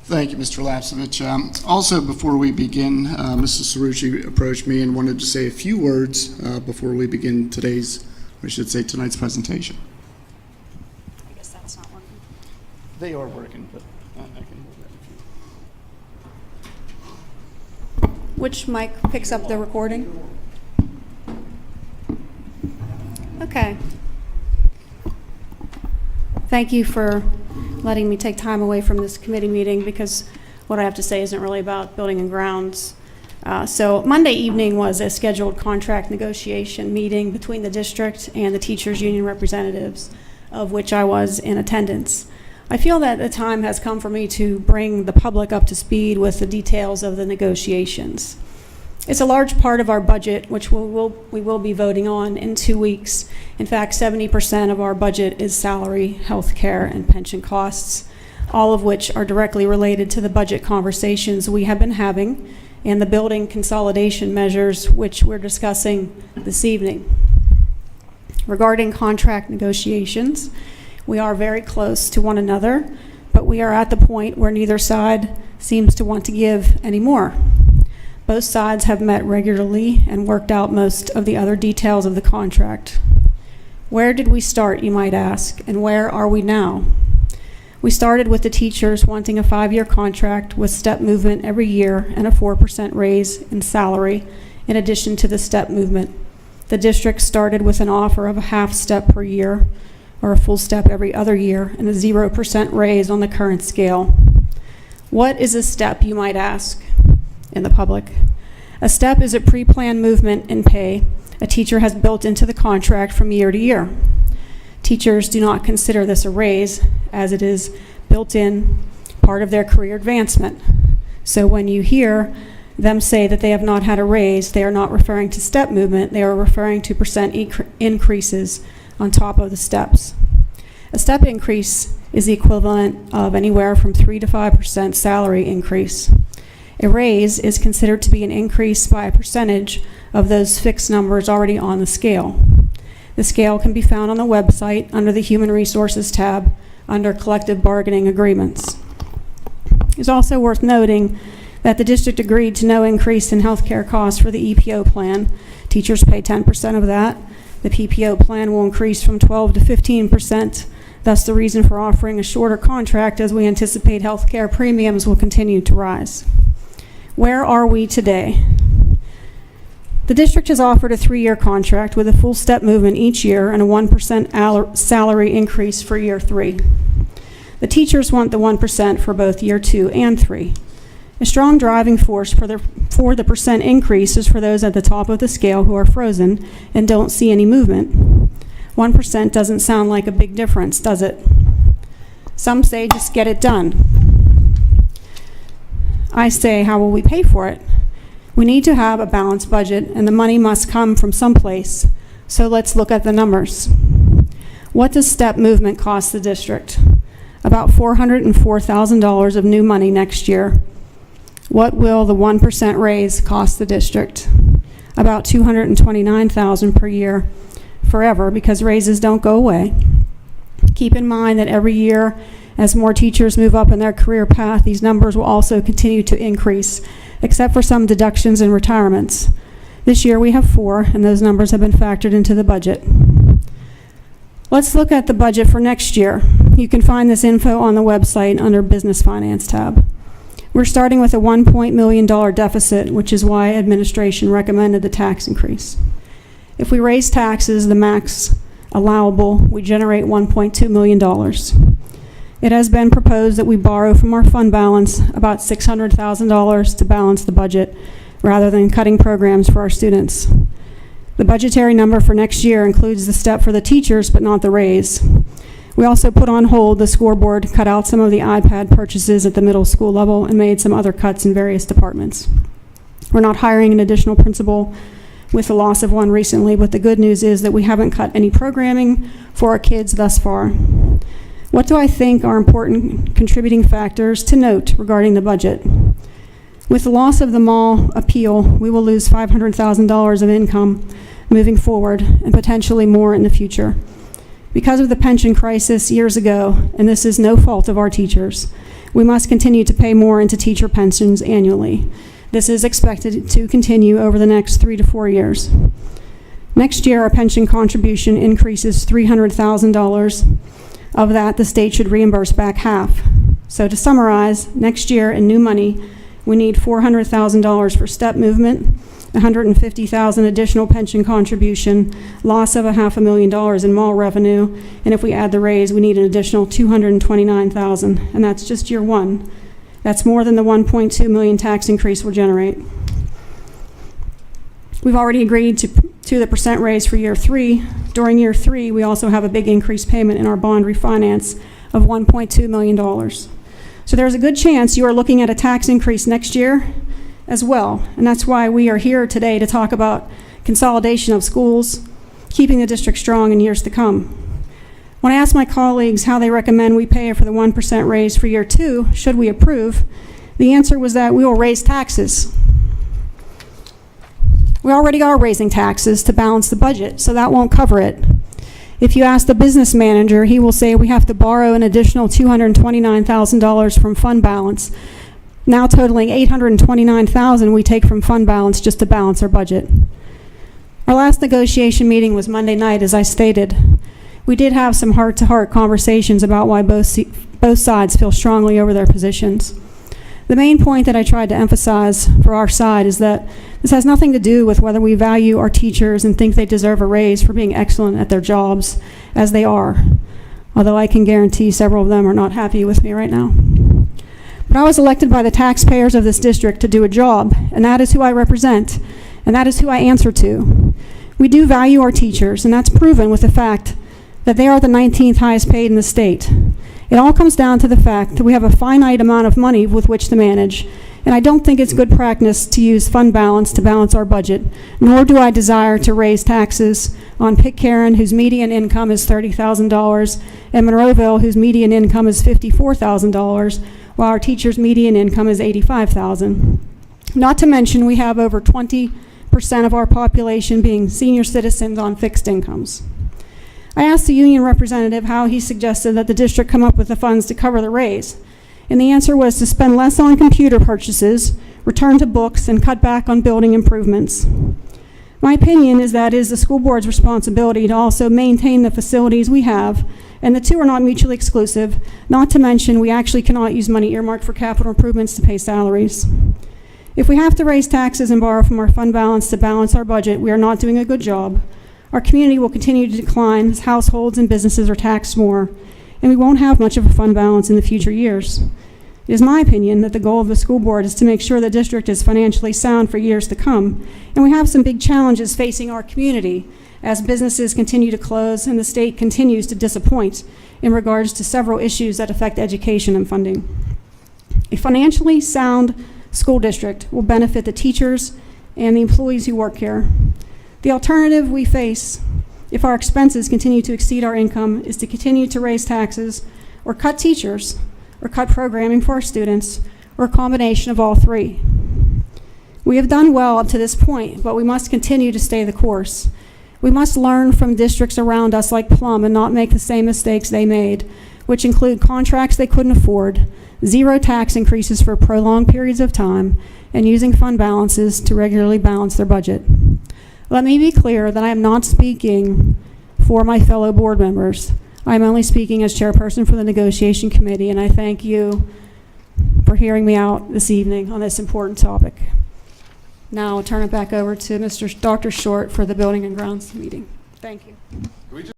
Thank you, Mr. Lapsevich. Also, before we begin, Mrs. Cirucci approached me and wanted to say a few words before we begin tonight's presentation. I guess that's not working. They are working, but I can hold that if you. Which mic picks up the recording? Okay. Thank you for letting me take time away from this committee meeting, because what I have to say isn't really about building and grounds. So Monday evening was a scheduled contract negotiation meeting between the district and the teachers union representatives, of which I was in attendance. I feel that the time has come for me to bring the public up to speed with the details of the negotiations. It's a large part of our budget, which we will be voting on in 2 weeks. In fact, 70% of our budget is salary, health care, and pension costs, all of which are directly related to the budget conversations we have been having and the building consolidation measures which we're discussing this evening. Regarding contract negotiations, we are very close to one another, but we are at the point where neither side seems to want to give any more. Both sides have met regularly and worked out most of the other details of the contract. Where did we start, you might ask, and where are we now? We started with the teachers wanting a 5-year contract with step movement every year and a 4% raise in salary in addition to the step movement. The district started with an offer of a half step per year or a full step every other year and a 0% raise on the current scale. What is a step, you might ask in the public? A step is a pre-planned movement in pay a teacher has built into the contract from year to year. Teachers do not consider this a raise, as it is built in part of their career advancement. So when you hear them say that they have not had a raise, they are not referring to step movement, they are referring to percent increases on top of the steps. A step increase is the equivalent of anywhere from 3 to 5% salary increase. A raise is considered to be an increase by a percentage of those fixed numbers already on the scale. The scale can be found on the website under the Human Resources tab under Collective Bargaining Agreements. It's also worth noting that the district agreed to no increase in health care costs for the EPO plan. Teachers pay 10% of that. The PPO plan will increase from 12 to 15%. Thus the reason for offering a shorter contract, as we anticipate health care premiums will continue to rise. Where are we today? The district has offered a 3-year contract with a full step movement each year and a 1% salary increase for year 3. The teachers want the 1% for both year 2 and 3. A strong driving force for the percent increase is for those at the top of the scale who are frozen and don't see any movement. 1% doesn't sound like a big difference, does it? Some say just get it done. I say, how will we pay for it? We need to have a balanced budget, and the money must come from someplace. So let's look at the numbers. What does step movement cost the district? About $404,000 of new money next year. What will the 1% raise cost the district? About $229,000 per year forever, because raises don't go away. Keep in mind that every year, as more teachers move up in their career path, these numbers will also continue to increase, except for some deductions and retirements. This year we have 4, and those numbers have been factored into the budget. Let's look at the budget for next year. You can find this info on the website under Business Finance tab. We're starting with a $1 million deficit, which is why administration recommended the tax increase. If we raise taxes, the max allowable, we generate $1.2 million. It has been proposed that we borrow from our fund balance about $600,000 to balance the budget rather than cutting programs for our students. The budgetary number for next year includes the step for the teachers, but not the raise. We also put on hold the scoreboard, cut out some of the iPad purchases at the middle school level, and made some other cuts in various departments. We're not hiring an additional principal with the loss of one recently, but the good news is that we haven't cut any programming for our kids thus far. What do I think are important contributing factors to note regarding the budget? With the loss of the mall appeal, we will lose $500,000 of income moving forward and potentially more in the future. Because of the pension crisis years ago, and this is no fault of our teachers, we must continue to pay more into teacher pensions annually. This is expected to continue over the next 3 to 4 years. Next year, our pension contribution increases $300,000. Of that, the state should reimburse back half. So to summarize, next year in new money, we need $400,000 for step movement, $150,000 additional pension contribution, loss of $500,000 in mall revenue, and if we add the raise, we need an additional $229,000, and that's just year one. That's more than the $1.2 million tax increase will generate. We've already agreed to the percent raise for year 3. During year 3, we also have a big increase payment in our bond refinance of $1.2 million. So there's a good chance you are looking at a tax increase next year as well, and that's why we are here today to talk about consolidation of schools, keeping the district strong in years to come. When I asked my colleagues how they recommend we pay for the 1% raise for year 2, should we approve, the answer was that we will raise taxes. We already are raising taxes to balance the budget, so that won't cover it. If you ask the business manager, he will say we have to borrow an additional $229,000 from fund balance, now totaling $829,000 we take from fund balance just to balance our budget. Our last negotiation meeting was Monday night, as I stated. We did have some heart-to-heart conversations about why both sides feel strongly over their positions. The main point that I tried to emphasize for our side is that this has nothing to do with whether we value our teachers and think they deserve a raise for being excellent at their jobs, as they are, although I can guarantee several of them are not happy with me right now. But I was elected by the taxpayers of this district to do a job, and that is who I represent, and that is who I answer to. We do value our teachers, and that's proven with the fact that they are the 19th highest paid in the state. It all comes down to the fact that we have a finite amount of money with which to manage, and I don't think it's good practice to use fund balance to balance our budget, nor do I desire to raise taxes on Pitcairn, whose median income is $30,000, and Monroeville, whose median income is $54,000, while our teachers' median income is $85,000. Not to mention, we have over 20% of our population being senior citizens on fixed incomes. I asked the union representative how he suggested that the district come up with the funds to cover the raise, and the answer was to spend less on computer purchases, return to books, and cut back on building improvements. My opinion is that it is the school board's responsibility to also maintain the facilities we have, and the two are not mutually exclusive, not to mention we actually cannot use money earmarked for capital improvements to pay salaries. If we have to raise taxes and borrow from our fund balance to balance our budget, we are not doing a good job. Our community will continue to decline as households and businesses are taxed more, and we won't have much of a fund balance in the future years. It is my opinion that the goal of the school board is to make sure the district is financially sound for years to come, and we have some big challenges facing our community as businesses continue to close and the state continues to disappoint in regards to several issues that affect education and funding. A financially sound school district will benefit the teachers and the employees who work here. The alternative we face, if our expenses continue to exceed our income, is to continue to raise taxes or cut teachers or cut programming for our students, or a combination of all three. We have done well up to this point, but we must continue to stay the course. We must learn from districts around us like Plum and not make the same mistakes they made, which include contracts they couldn't afford, zero tax increases for prolonged periods of time, and using fund balances to regularly balance their budget. Let me be clear that I am not speaking for my fellow board members. I am only speaking as chairperson for the negotiation committee, and I thank you for hearing me out this evening on this important topic. Now I'll turn it back over to Dr. Short for the Building and Grounds meeting. Thank you.